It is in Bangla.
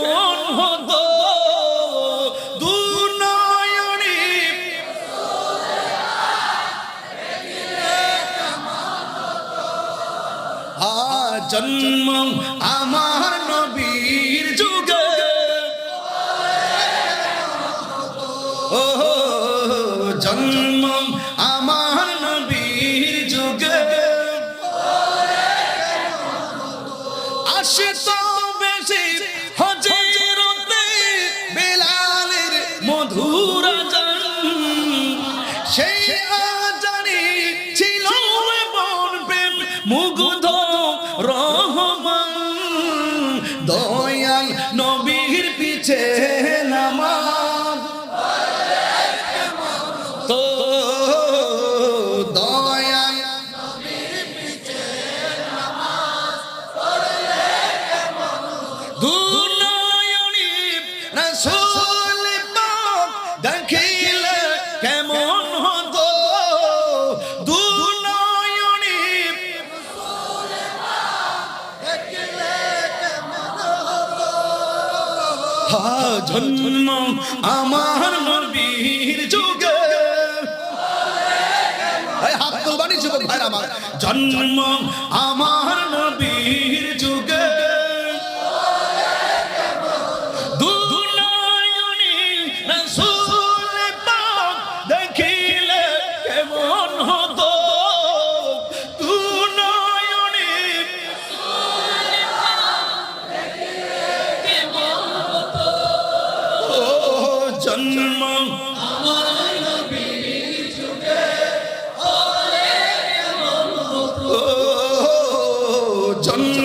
কেমন হতো দুনয়নী জন্ম আমার নবীর যুগে ও জন্ম আমার নবীর যুগে আসিত বেশি হযরতে বেলালের মধুর আযান সেই আযানে ছিল এমন প্রেম মুগ্ধ রহমান দয়াল নবীর পিছে নামাজ তো দয়াল নবীর পিছে নামাজ পড়লে কেমন দুনয়নী রাসূল পাক দেখিলে কেমন হতো দুনয়নী রাসূল পাক দেখিলে কেমন হতো জন্ম আমার নবীর যুগে হাত তুলবানি যুবক ভাইরা আমার জন্ম আমার নবীর যুগে দুনয়নী রাসূল পাক দেখিলে কেমন হতো দুনয়নী রাসূল পাক দেখিলে কেমন হতো ও জন্ম আমার নবীর যুগে জন্ম